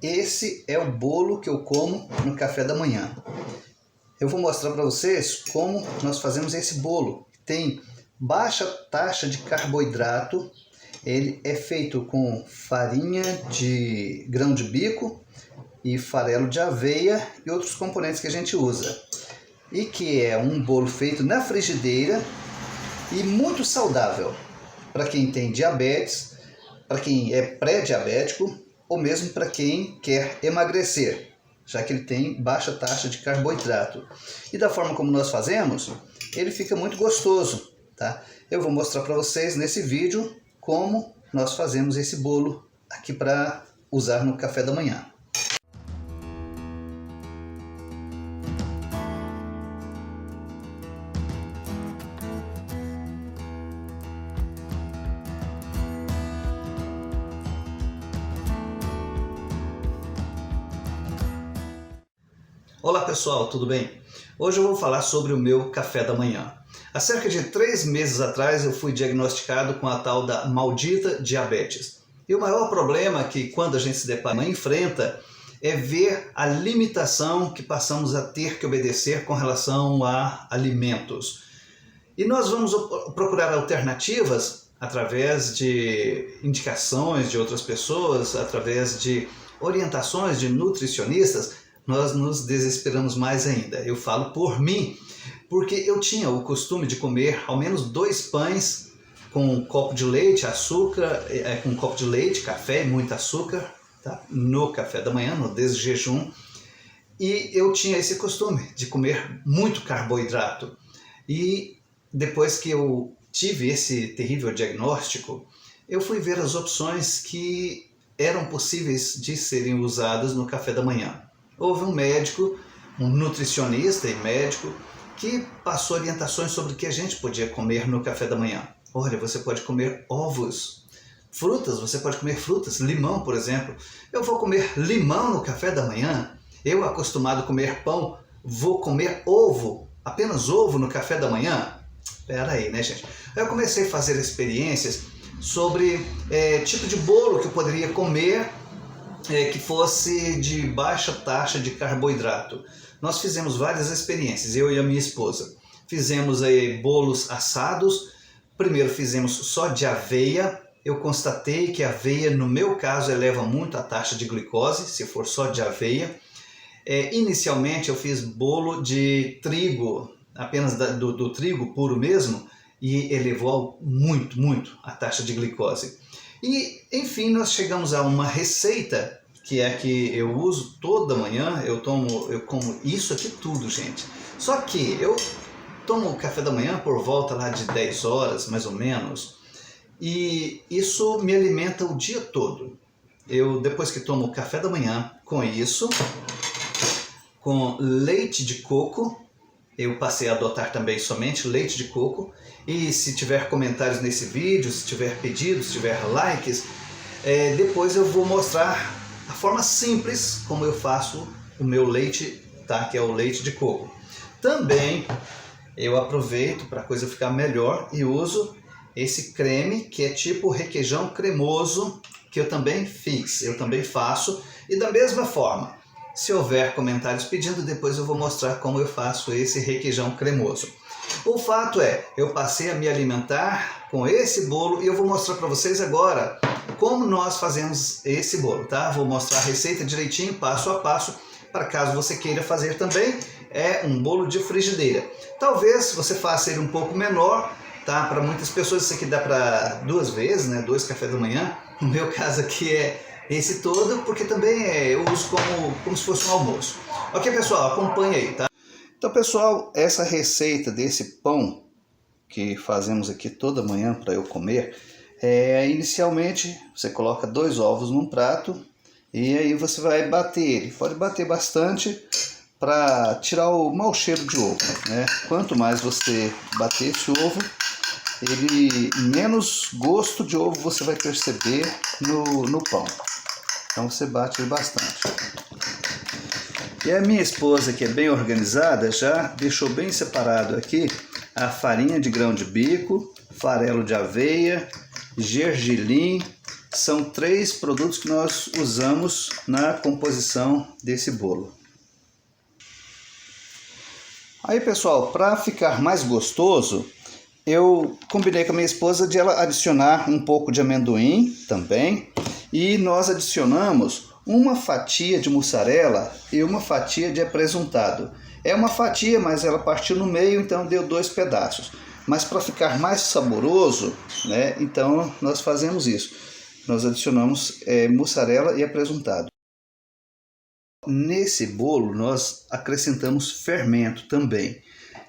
esse é o bolo que eu como no café da manhã. Eu vou mostrar para vocês como nós fazemos esse bolo. Tem baixa taxa de carboidrato, ele é feito com farinha de grão de bico e farelo de aveia e outros componentes que a gente usa. E que é um bolo feito na frigideira e muito saudável para quem tem diabetes, para quem é pré-diabético ou mesmo para quem quer emagrecer, já que ele tem baixa taxa de carboidrato. E da forma como nós fazemos, ele fica muito gostoso, tá? Eu vou mostrar para vocês nesse vídeo como nós fazemos esse bolo aqui para usar no café da manhã. Olá pessoal, tudo bem? Hoje eu vou falar sobre o meu café da manhã. Há cerca de 3 meses atrás eu fui diagnosticado com a tal da maldita diabetes. E o maior problema que quando a gente se depara e enfrenta é ver a limitação que passamos a ter que obedecer com relação a alimentos. E nós vamos procurar alternativas através de indicações de outras pessoas, através de orientações de nutricionistas. Nós nos desesperamos mais ainda. Eu falo por mim, porque eu tinha o costume de comer ao menos 2 pães com um copo de leite, açúcar, com um copo de leite, café e muito açúcar, tá? No café da manhã, no desjejum. E eu tinha esse costume de comer muito carboidrato. E depois que eu tive esse terrível diagnóstico, eu fui ver as opções que eram possíveis de serem usadas no café da manhã. Houve um médico, um nutricionista e médico, que passou orientações sobre o que a gente podia comer no café da manhã. Olha, você pode comer ovos, frutas, você pode comer frutas, limão, por exemplo. Eu vou comer limão no café da manhã? Eu, acostumado a comer pão, vou comer ovo, apenas ovo no café da manhã? Espera aí, né, gente? Eu comecei a fazer experiências sobre tipo de bolo que eu poderia comer que fosse de baixa taxa de carboidrato. Nós fizemos várias experiências, eu e a minha esposa. Fizemos aí bolos assados. Primeiro fizemos só de aveia. Eu constatei que a aveia, no meu caso, eleva muito a taxa de glicose, se for só de aveia. Inicialmente eu fiz bolo de trigo, apenas do trigo puro mesmo, e elevou muito a taxa de glicose. E, enfim, nós chegamos a uma receita que é que eu uso toda manhã. Eu como isso aqui tudo, gente. Só que eu tomo o café da manhã por volta lá de 10 horas, mais ou menos, e isso me alimenta o dia todo. Eu, depois que tomo o café da manhã com isso, com leite de coco, eu passei a adotar também somente leite de coco. E se tiver comentários nesse vídeo, se tiver pedidos, se tiver likes, depois eu vou mostrar a forma simples como eu faço o meu leite, tá? Que é o leite de coco. Também eu aproveito para a coisa ficar melhor e uso esse creme que é tipo requeijão cremoso, que eu também fiz, eu também faço. E da mesma forma, se houver comentários pedindo, depois eu vou mostrar como eu faço esse requeijão cremoso. O fato é, eu passei a me alimentar com esse bolo e eu vou mostrar para vocês agora como nós fazemos esse bolo, tá? Vou mostrar a receita direitinho, passo a passo, para caso você queira fazer também. É um bolo de frigideira. Talvez você faça ele um pouco menor, tá? Para muitas pessoas isso aqui dá para 2 vezes, né? 2 cafés da manhã. No meu caso aqui é esse todo, porque também eu uso como se fosse um almoço. Ok, pessoal? Acompanha aí, tá? Então, pessoal, essa receita desse pão que fazemos aqui toda manhã para eu comer, inicialmente você coloca 2 ovos num prato e aí você vai bater ele. Pode bater bastante para tirar o mau cheiro de ovo, né? Quanto mais você bater esse ovo, menos gosto de ovo você vai perceber no pão. Então você bate ele bastante. E a minha esposa, que é bem organizada, já deixou bem separado aqui a farinha de grão de bico, farelo de aveia, gergelim, são 3 produtos que nós usamos na composição desse bolo. Aí, pessoal, para ficar mais gostoso, eu combinei com a minha esposa de ela adicionar um pouco de amendoim também, e nós adicionamos uma fatia de mussarela e uma fatia de apresuntado. É uma fatia, mas ela partiu no meio, então deu 2 pedaços. Mas para ficar mais saboroso, né, então nós fazemos isso. Nós adicionamos mussarela e apresuntado. Nesse bolo nós acrescentamos fermento também,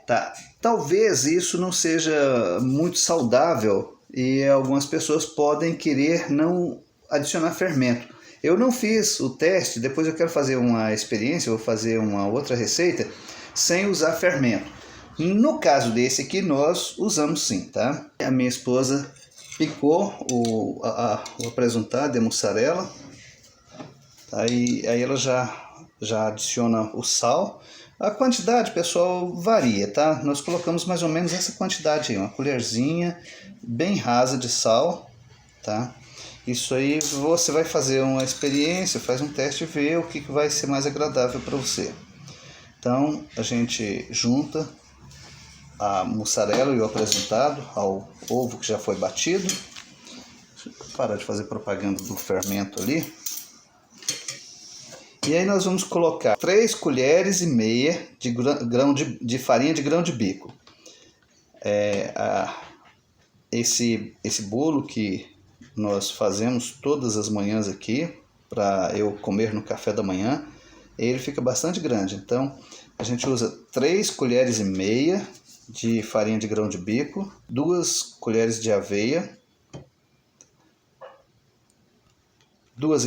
tá? Talvez isso não seja muito saudável e algumas pessoas podem querer não adicionar fermento. Eu não fiz o teste, depois eu quero fazer uma experiência, vou fazer uma outra receita sem usar fermento. No caso desse aqui nós usamos sim, tá? A minha esposa picou o apresuntado e a mussarela. Aí ela já adiciona o sal. A quantidade, pessoal, varia, tá? Nós colocamos mais ou menos essa quantidade aí, uma colherzinha bem rasa de sal, tá? Isso aí você vai fazer uma experiência, faz um teste e vê o que vai ser mais agradável para você. Então a gente junta a mussarela e o apresuntado ao ovo que já foi batido. Deixa eu parar de fazer propaganda do fermento ali. E aí nós vamos colocar 3 colheres e meia de farinha de grão de bico. Esse bolo que nós fazemos todas as manhãs aqui, para eu comer no café da manhã, ele fica bastante grande. Então a gente usa 3 colheres e meia de farinha de grão de bico, 2 colheres de aveia, 2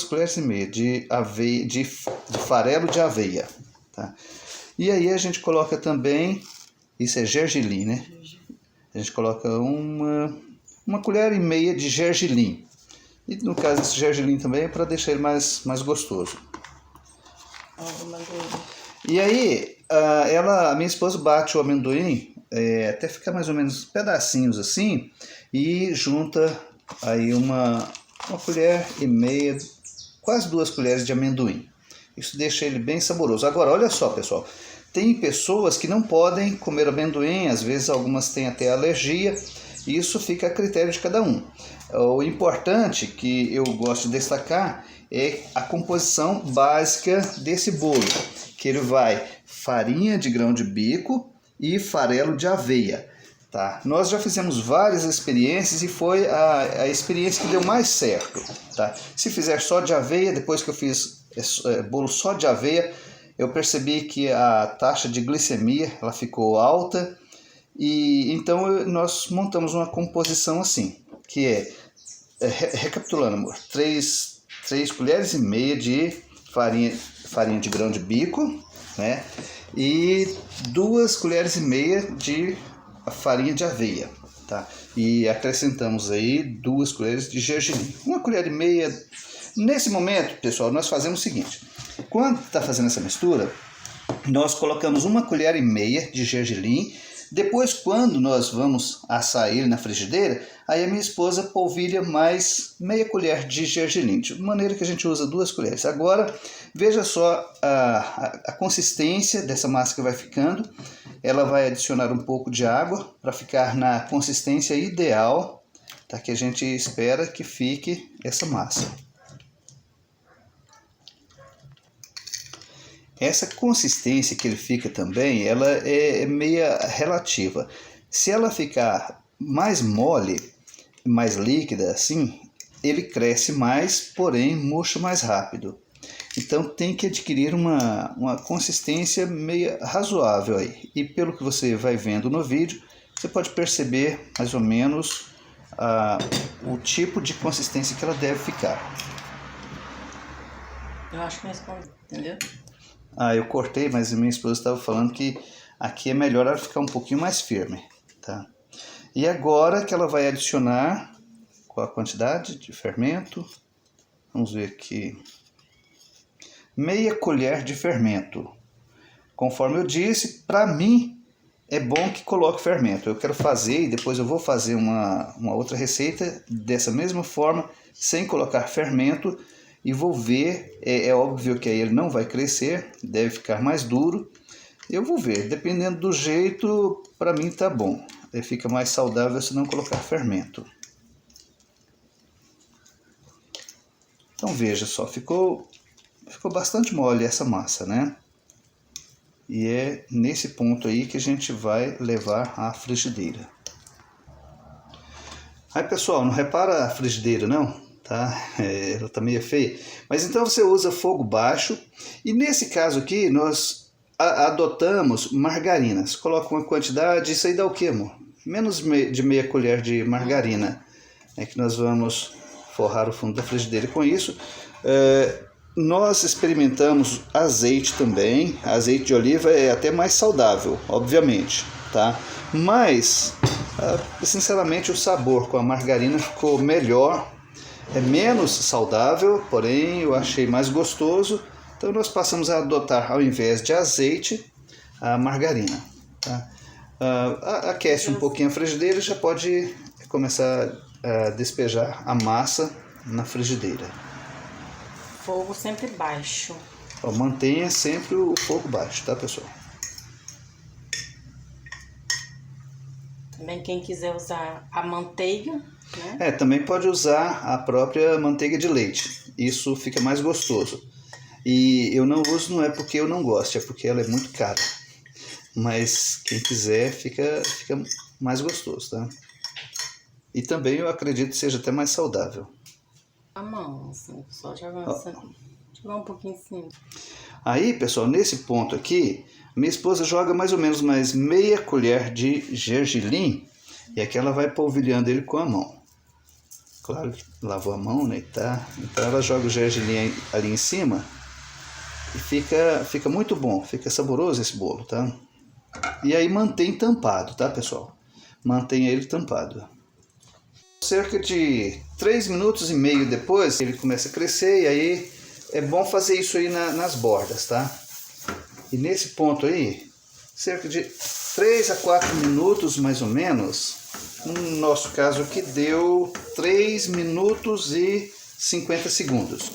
colheres e meia de aveia, de farelo de aveia, tá? E aí a gente coloca também, isso é gergelim, né? A gente coloca uma colher e meia de gergelim. E no caso desse gergelim também é para deixar ele mais gostoso. E aí a minha esposa bate o amendoim até ficar mais ou menos pedacinhos assim e junta aí uma colher e meia, quase 2 colheres de amendoim. Isso deixa ele bem saboroso. Agora, olha só, pessoal, tem pessoas que não podem comer amendoim, às vezes algumas têm até alergia, e isso fica a critério de cada um. O importante que eu gosto de destacar é a composição básica desse bolo, que ele vai farinha de grão de bico e farelo de aveia. Tá? Nós já fizemos várias experiências e foi a experiência que deu mais certo. Tá? Se fizer só de aveia, depois que eu fiz bolo só de aveia, eu percebi que a taxa de glicemia ela ficou alta e então nós montamos uma composição assim, que recapitulando, amor, 3 colheres e meia de farinha de grão de bico, né? E 2 colheres e meia de farinha de aveia, tá? E acrescentamos aí 2 colheres de gergelim, 1 colher e meia. Nesse momento, pessoal, nós fazemos o seguinte: quando está fazendo essa mistura, nós colocamos 1 colher e meia de gergelim. Depois, quando nós vamos assar ele na frigideira, aí a minha esposa polvilha mais meia colher de gergelim, de maneira que a gente usa 2 colheres. Agora, veja só a consistência dessa massa que vai ficando. Ela vai adicionar um pouco de água para ficar na consistência ideal, tá? Que a gente espera que fique essa massa. Essa consistência que ele fica também, ela é meia relativa. Se ela ficar mais mole, mais líquida assim, ele cresce mais, porém murcha mais rápido. Então tem que adquirir uma consistência meio razoável aí. E pelo que você vai vendo no vídeo, você pode perceber mais ou menos o tipo de consistência que ela deve ficar. Eu acho que mais pode, entendeu? Eu cortei, mas a minha esposa estava falando que aqui é melhor ela ficar um pouquinho mais firme, tá? E agora que ela vai adicionar qual a quantidade de fermento? Vamos ver aqui. Meia colher de fermento. Conforme eu disse, para mim é bom que coloque fermento. Eu quero fazer e depois eu vou fazer uma outra receita dessa mesma forma, sem colocar fermento, e vou ver. É óbvio que aí ele não vai crescer, deve ficar mais duro. Eu vou ver, dependendo do jeito, para mim tá bom. Ele fica mais saudável se não colocar fermento. Então veja só, ficou bastante mole essa massa, né? E é nesse ponto aí que a gente vai levar à frigideira. Aí pessoal, não repara a frigideira não, tá? Ela tá meio feia. Mas então você usa fogo baixo. E nesse caso aqui nós adotamos margarinas. Coloca uma quantidade, isso aí dá o quê, amor? Menos de meia colher de margarina. É que nós vamos forrar o fundo da frigideira com isso. Nós experimentamos azeite também. Azeite de oliva é até mais saudável, obviamente, tá? Mas, sinceramente, o sabor com a margarina ficou melhor. É menos saudável, porém eu achei mais gostoso. Então nós passamos a adotar, ao invés de azeite, a margarina, tá? Aquece um pouquinho a frigideira e já pode começar a despejar a massa na frigideira. Fogo sempre baixo. Mantenha sempre o fogo baixo, tá, pessoal? Também quem quiser usar a manteiga, né? Também pode usar a própria manteiga de leite. Isso fica mais gostoso. E eu não uso, não é porque eu não gosto, é porque ela é muito cara. Mas quem quiser fica mais gostoso, tá? E também eu acredito que seja até mais saudável. A mão, assim, só jogar um pouquinho em cima. Aí, pessoal, nesse ponto aqui, minha esposa joga mais ou menos mais meia colher de gergelim e aqui ela vai polvilhando ele com a mão. Claro que lavou a mão, né? Tá? Então ela joga o gergelim ali em cima e fica muito bom, fica saboroso esse bolo, tá? E aí mantém tampado, tá, pessoal? Mantenha ele tampado. Cerca de 3 minutos e meio depois, ele começa a crescer e aí é bom fazer isso aí nas bordas, tá? E nesse ponto aí, cerca de 3 a 4 minutos mais ou menos, no nosso caso aqui deu 3 minutos e 50 segundos.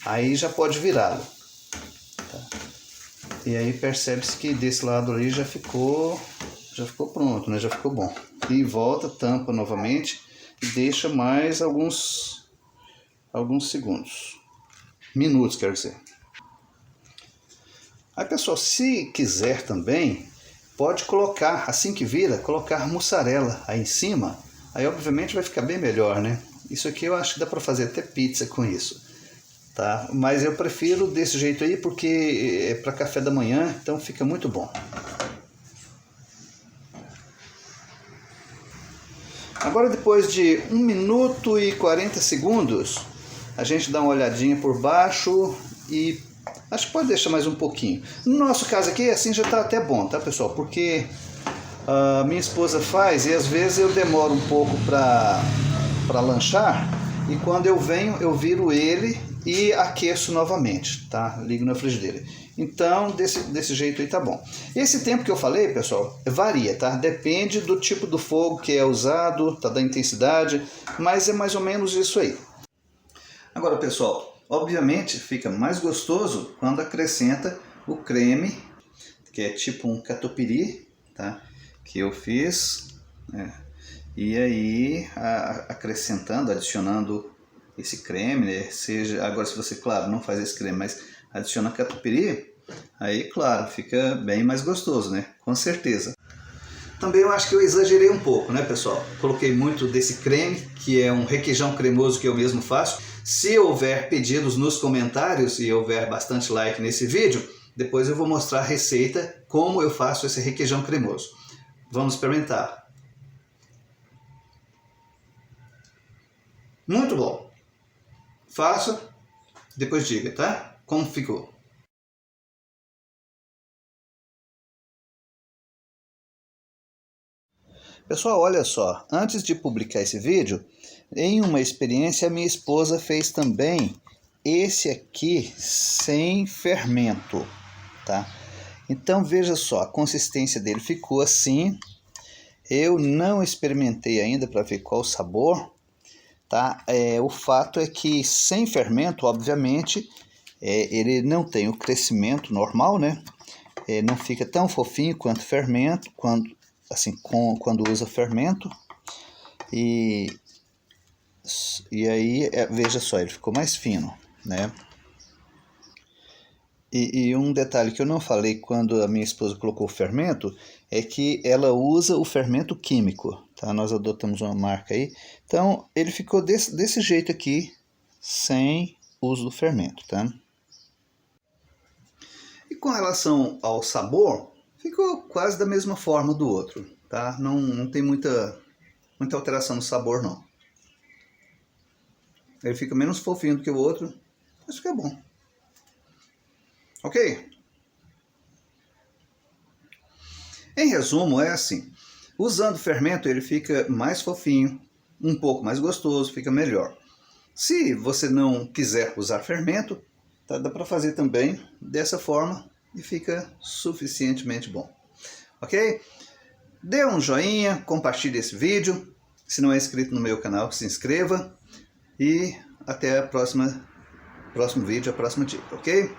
Aí já pode virá-lo. Tá? E aí percebe-se que desse lado ali já ficou pronto, né? Já ficou bom. E volta, tampa novamente e deixa mais alguns segundos. Minutos, quero dizer. Aí, pessoal, se quiser também, pode colocar, assim que vira, colocar mussarela aí em cima. Aí, obviamente, vai ficar bem melhor, né? Isso aqui eu acho que dá para fazer até pizza com isso, tá? Mas eu prefiro desse jeito aí porque é para café da manhã, então fica muito bom. Agora, depois de 1 minuto e 40 segundos, a gente dá uma olhadinha por baixo e acho que pode deixar mais um pouquinho. No nosso caso aqui, assim já está até bom, tá, pessoal? Porque minha esposa faz e às vezes eu demoro um pouco para lanchar e quando eu venho eu viro ele e aqueço novamente, tá? Ligo na frigideira. Então, desse jeito aí tá bom. Esse tempo que eu falei, pessoal, varia, tá? Depende do tipo do fogo que é usado, tá? Da intensidade, mas é mais ou menos isso aí. Agora, pessoal, obviamente fica mais gostoso quando acrescenta o creme, que é tipo um catupiry, tá? Que eu fiz, né? E aí, acrescentando, adicionando esse creme, né? Agora se você, claro, não faz esse creme, mas adiciona catupiry, aí, claro, fica bem mais gostoso, né? Com certeza. Também eu acho que eu exagerei um pouco, né, pessoal? Coloquei muito desse creme, que é um requeijão cremoso que eu mesmo faço. Se houver pedidos nos comentários e houver bastante like nesse vídeo, depois eu vou mostrar a receita, como eu faço esse requeijão cremoso. Vamos experimentar. Muito bom. Faça, depois diga, tá? Como ficou. Pessoal, olha só, antes de publicar esse vídeo, em uma experiência, a minha esposa fez também esse aqui sem fermento, tá? Então veja só, a consistência dele ficou assim. Eu não experimentei ainda para ver qual o sabor, tá? O fato é que sem fermento, obviamente, ele não tem o crescimento normal, né? Não fica tão fofinho quanto fermento, quando usa fermento. E aí, veja só, ele ficou mais fino, né? E um detalhe que eu não falei quando a minha esposa colocou o fermento é que ela usa o fermento químico, tá? Nós adotamos uma marca aí. Então, ele ficou desse jeito aqui, sem uso do fermento, tá? E com relação ao sabor, ficou quase da mesma forma do outro, tá? Não tem muita alteração no sabor, não. Ele fica menos fofinho do que o outro, mas fica bom. Ok? Em resumo, é assim. Usando fermento, ele fica mais fofinho, um pouco mais gostoso, fica melhor. Se você não quiser usar fermento, tá, dá para fazer também dessa forma e fica suficientemente bom. Ok? Dê um joinha, compartilhe esse vídeo. Se não é inscrito no meu canal, se inscreva. E até o próximo vídeo, a próxima dica, ok?